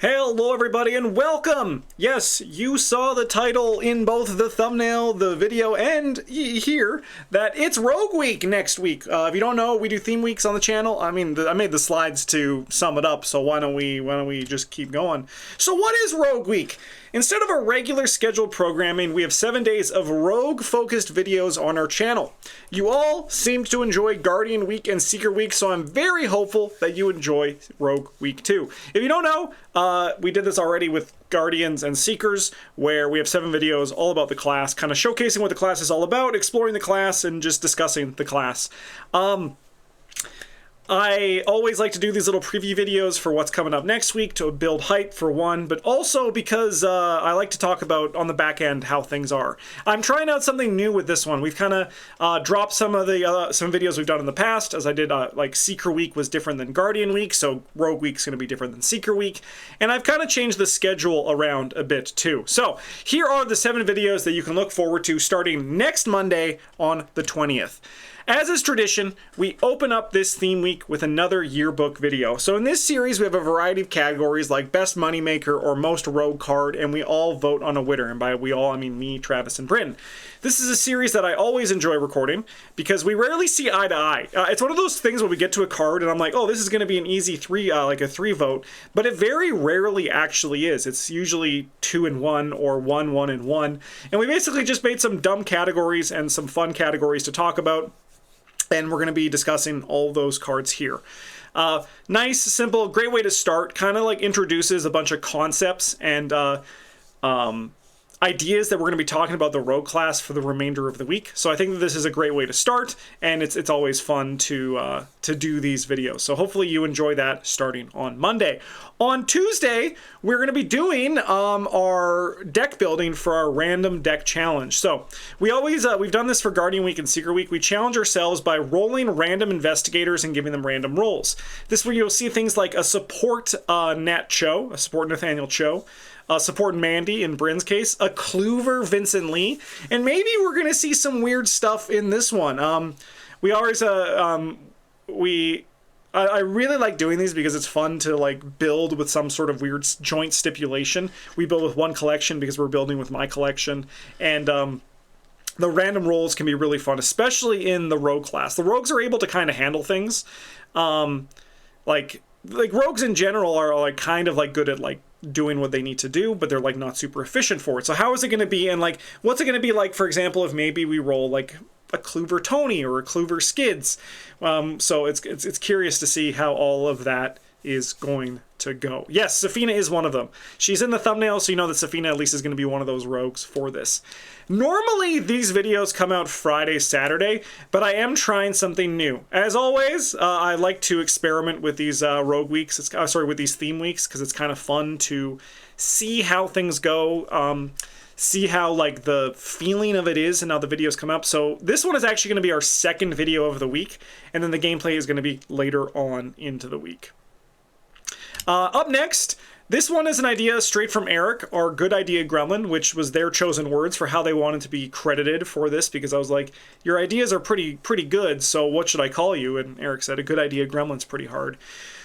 Hello everybody and welcome! Yes, you saw the title in both the thumbnail, the video, and here that it's Rogue Week next week. If you don't know, we do theme weeks on the channel. I mean, I made the slides to sum it up, so why don't we just keep going? So what is Rogue Week? Instead of our regular scheduled programming, we have 7 days of rogue-focused videos on our channel. You all seem to enjoy Guardian Week and Seeker Week, so I'm very hopeful that you enjoy Rogue Week too. If you don't know, we did this already with Guardians and Seekers, where we have 7 videos all about the class, kind of showcasing what the class is all about, exploring the class, and just discussing the class. I always like to do these little preview videos for what's coming up next week to build hype for one, but also because I like to talk about on the back end how things are. I'm trying out something new with this one. We've kind of dropped some of the some videos we've done in the past, as I did like Seeker Week was different than Guardian Week, so Rogue Week's going to be different than Seeker Week, and I've kind of changed the schedule around a bit too. So here are the 7 videos that you can look forward to starting next Monday on the 20th. As is tradition, we open up this theme week with another yearbook video. So in this series, we have a variety of categories like Best Moneymaker or Most Rogue Card, and we all vote on a winner. And by we all, I mean me, Travis, and Bryn. This is a series that I always enjoy recording because we rarely see eye to eye. It's one of those things where we get to a card and I'm like, oh, this is going to be an easy 3, like a 3 vote, but it very rarely actually is. It's usually 2 and 1 or 1, 1 and 1. And we basically just made some dumb categories and some fun categories to talk about. And we're going to be discussing all those cards here. Nice, simple, great way to start. Kind of like introduces a bunch of concepts and ideas that we're going to be talking about the rogue class for the remainder of the week. So I think that this is a great way to start, and it's always fun to do these videos. So hopefully you enjoy that starting on Monday. On Tuesday, we're going to be doing our deck building for our random deck challenge. So we always we've done this for Guardian Week and Seeker Week. We challenge ourselves by rolling random investigators and giving them random rolls. This where you'll see things like a support Nat Cho, a support Nathaniel Cho, support Mandy in Bryn's case, a Kluver Vincent Lee, and maybe we're gonna see some weird stuff in this one. We always I really like doing these because it's fun to like build with some sort of weird joint stipulation. We build with one collection because we're building with my collection, and the random rolls can be really fun, especially in the rogue class. The rogues are able to kind of handle things, like rogues in general are like kind of like good at like doing what they need to do, but they're like not super efficient for it. So how is it going to be, and like what's it going to be like, for example, if maybe we roll like a Kluver Tony or a Kluver Skids? So it's curious to see how all of that is going to go. Yes, Safina is one of them. She's in the thumbnail, so you know that Safina at least is going to be one of those rogues for this. Normally, these videos come out Friday, Saturday, but I am trying something new. As always, I like to experiment with these rogue weeks. With these theme weeks, because it's kind of fun to see how things go. See how like the feeling of it is and how the videos come up. So this one is actually going to be our second video of the week, and then the gameplay is going to be later on into the week. Up next, this one is an idea straight from Eric, our Good Idea Gremlin, which was their chosen words for how they wanted to be credited for this, because I was like, your ideas are pretty good, so what should I call you? And Eric said, a Good Idea Gremlin's pretty hard.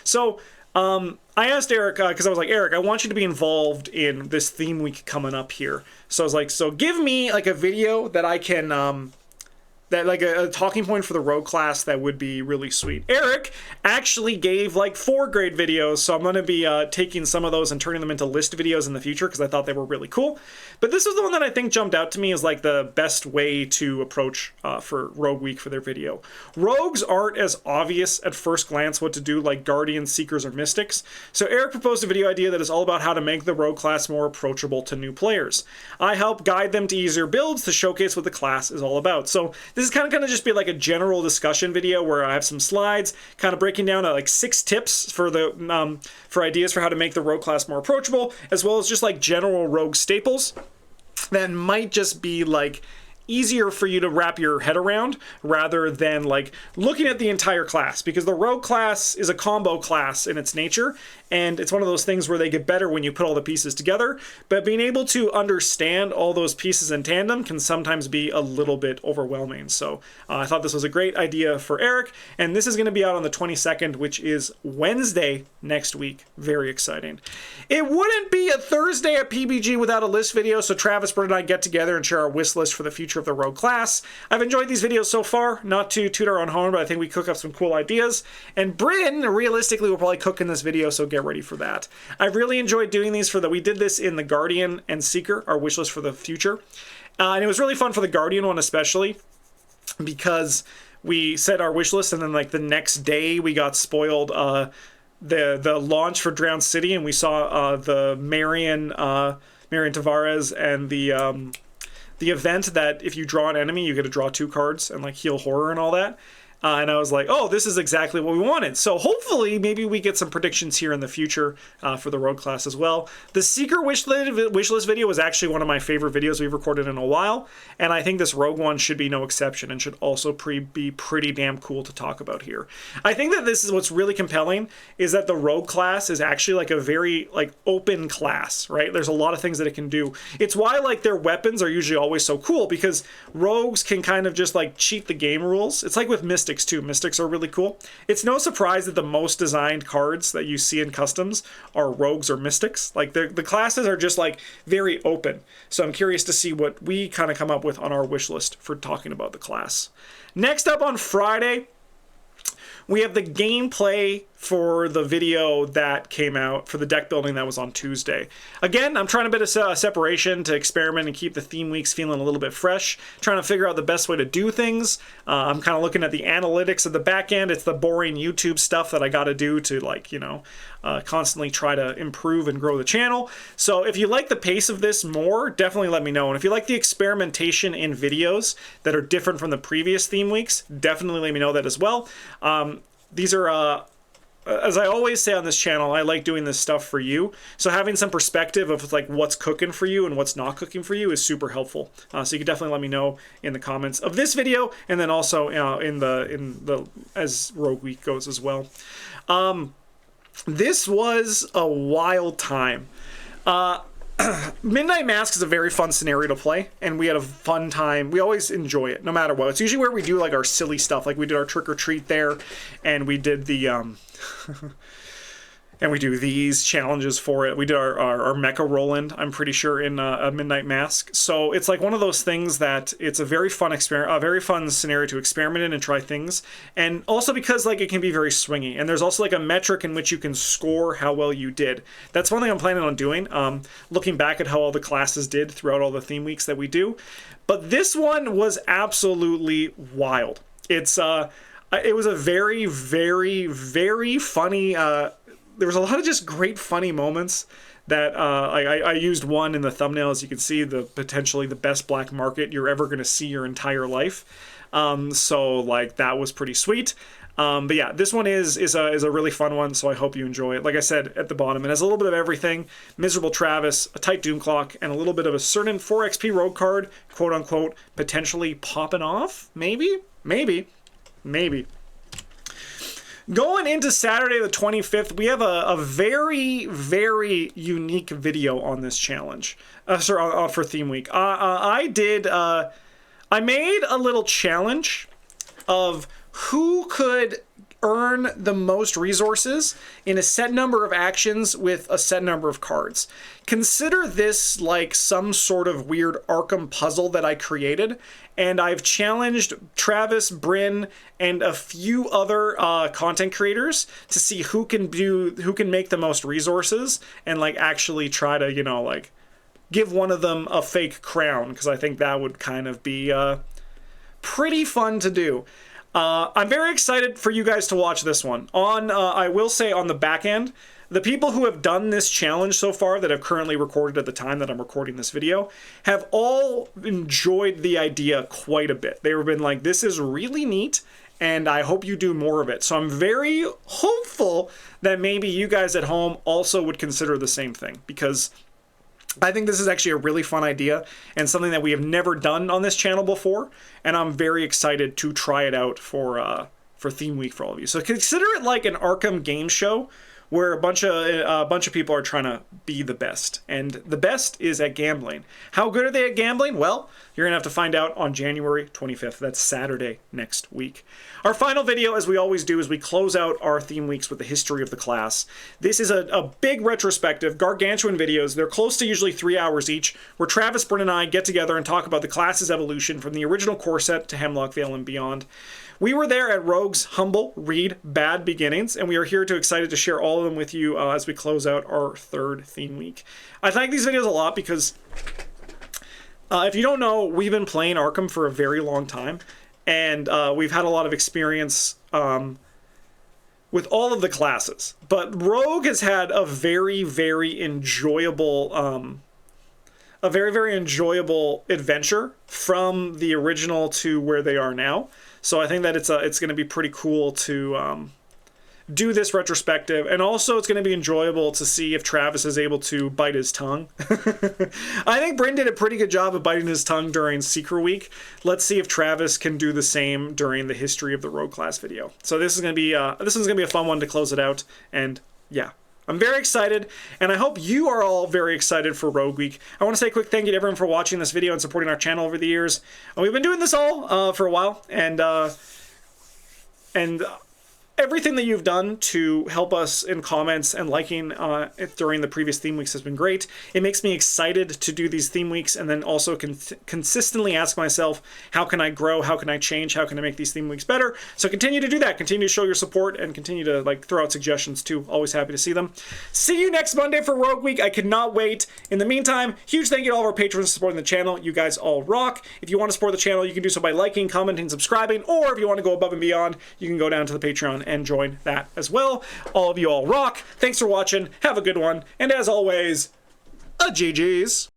So I asked Eric, because I was like, Eric, I want you to be involved in this theme week coming up here. So I was like, so give me like a video that I can, that like a talking point for the rogue class that would be really sweet. Eric actually gave like 4 great videos, so I'm going to be taking some of those and turning them into list videos in the future because I thought they were really cool. But this was the one that I think jumped out to me as like the best way to approach for Rogue Week for their video. Rogues aren't as obvious at first glance what to do like Guardians, Seekers, or Mystics, so Eric proposed a video idea that is all about how to make the rogue class more approachable to new players. I help guide them to easier builds to showcase what the class is all about. So this is kind of going to just be like a general discussion video where I have some slides kind of breaking down like 6 tips for the for ideas for how to make the rogue class more approachable, as well as just like general rogue staples that might just be like easier for you to wrap your head around rather than like looking at the entire class, because the rogue class is a combo class in its nature, and it's one of those things where they get better when you put all the pieces together, but being able to understand all those pieces in tandem can sometimes be a little bit overwhelming. So I thought this was a great idea for Eric, and this is going to be out on the 22nd, which is Wednesday next week. Very exciting. It wouldn't be a Thursday at PBG without a list video, so Travis, Brett, and I get together and share our wish list for the future of the rogue class. I've enjoyed these videos so far, not to toot our own horn, but I think we cook up some cool ideas, and Bryn realistically will probably cook in this video, so get ready for that. I've really enjoyed doing these we did this in the Guardian and Seeker, our wish list for the future, and it was really fun for the Guardian one especially, because we set our wish list and then like the next day we got spoiled the launch for Drowned City, and we saw the Marion Tavares and the event that if you draw an enemy, you get to draw 2 cards and like heal horror and all that. And I was like, oh, this is exactly what we wanted. So hopefully, maybe we get some predictions here in the future for the rogue class as well. The Seeker wish list video was actually one of my favorite videos we've recorded in a while. And I think this rogue one should be no exception and should also be pretty damn cool to talk about here. I think that this is what's really compelling, is that the rogue class is actually like a very like open class, right? There's a lot of things that it can do. It's why like their weapons are usually always so cool, because rogues can kind of just like cheat the game rules. It's like with Mystics too. Mystics are really cool. It's no surprise that the most designed cards that you see in customs are rogues or mystics. Like the classes are just like very open. So I'm curious to see what we kind of come up with on our wish list for talking about the class. Next up on Friday, we have the gameplay for the video that came out for the deck building that was on Tuesday. Again, I'm trying a bit of separation to experiment and keep the theme weeks feeling a little bit fresh, trying to figure out the best way to do things. I'm kind of looking at the analytics of the back end. It's the boring YouTube stuff that I got to do to like, you know, constantly try to improve and grow the channel. So if you like the pace of this more, definitely let me know. And if you like the experimentation in videos that are different from the previous theme weeks, definitely let me know that as well. These are, as I always say on this channel, I like doing this stuff for you. So having some perspective of like what's cooking for you and what's not cooking for you is super helpful. So you can definitely let me know in the comments of this video, and then also in the as Rogue Week goes as well. This was a wild time. Midnight Mask is a very fun scenario to play, and we had a fun time. We always enjoy it, no matter what. It's usually where we do like our silly stuff, like we did our trick or treat there, and we did the and we do these challenges for it. We did our Mecha Roland, I'm pretty sure, in a Midnight Mask. So it's like one of those things that it's a very fun a very fun scenario to experiment in and try things. And also because like it can be very swingy. And there's also like a metric in which you can score how well you did. That's one thing I'm planning on doing, looking back at how all the classes did throughout all the theme weeks that we do. But this one was absolutely wild. It was a very, very, very funny... there was a lot of just great funny moments that I used one in the thumbnail, as you can see, potentially the best black market you're ever going to see your entire life. So like that was pretty sweet. But yeah, this one is a really fun one, so I hope you enjoy it. Like I said at the bottom, it has a little bit of everything: Miserable Travis, a tight Doom Clock, and a little bit of a certain 4 XP rogue card, quote unquote, potentially popping off. Maybe. Going into Saturday the 25th, we have a very, very unique video on this challenge. For Theme Week. I made a little challenge of who could earn the most resources in a set number of actions with a set number of cards. Consider this like some sort of weird Arkham puzzle that I created, and I've challenged Travis, Bryn, and a few other content creators to see who can make the most resources and like actually try to, you know, like give one of them a fake crown, because I think that would kind of be pretty fun to do. I'm very excited for you guys to watch this one. I will say on the back end, the people who have done this challenge so far that have currently recorded at the time that I'm recording this video have all enjoyed the idea quite a bit. They've been like, this is really neat, and I hope you do more of it. So I'm very hopeful that maybe you guys at home also would consider the same thing, because I think this is actually a really fun idea and something that we have never done on this channel before, and I'm very excited to try it out for Theme Week for all of you. So consider it like an Arkham game show where a bunch of people are trying to be the best, and the best is at gambling. How good are they at gambling? Well, you're gonna have to find out on January 25th. That's Saturday next week. Our final video, as we always do, is we close out our theme weeks with the history of the class. This is a big retrospective, gargantuan videos. They're close to usually 3 hours each, where Travis, Bryn, and I get together and talk about the class's evolution from the original core set to Hemlock Vale and beyond. We were there at Rogue's humble, read, bad beginnings, and we are here to excited to share all of them with you as we close out our third theme week. I like these videos a lot because if you don't know, we've been playing Arkham for a very long time, and we've had a lot of experience with all of the classes. But Rogue has had a very, very enjoyable adventure from the original to where they are now. So I think that it's going to be pretty cool to do this retrospective, and also it's going to be enjoyable to see if Travis is able to bite his tongue. I think Bryn did a pretty good job of biting his tongue during Secret Week. Let's see if Travis can do the same during the history of the Rogue class video. So this is going to be a fun one to close it out, and yeah. I'm very excited, and I hope you are all very excited for Rogue Week. I want to say a quick thank you to everyone for watching this video and supporting our channel over the years. We've been doing this all for a while, and everything that you've done to help us in comments and liking during the previous theme weeks has been great. It makes me excited to do these theme weeks, and then also consistently ask myself, how can I grow? How can I change? How can I make these theme weeks better? So continue to do that. Continue to show your support and continue to throw out suggestions too. Always happy to see them. See you next Monday for Rogue Week. I could not wait. In the meantime, huge thank you to all of our patrons supporting the channel. You guys all rock. If you want to support the channel, you can do so by liking, commenting, subscribing, or if you want to go above and beyond, you can go down to the Patreon and join that as well. All of you all rock. Thanks for watching. Have a good one. And as always, a GG's.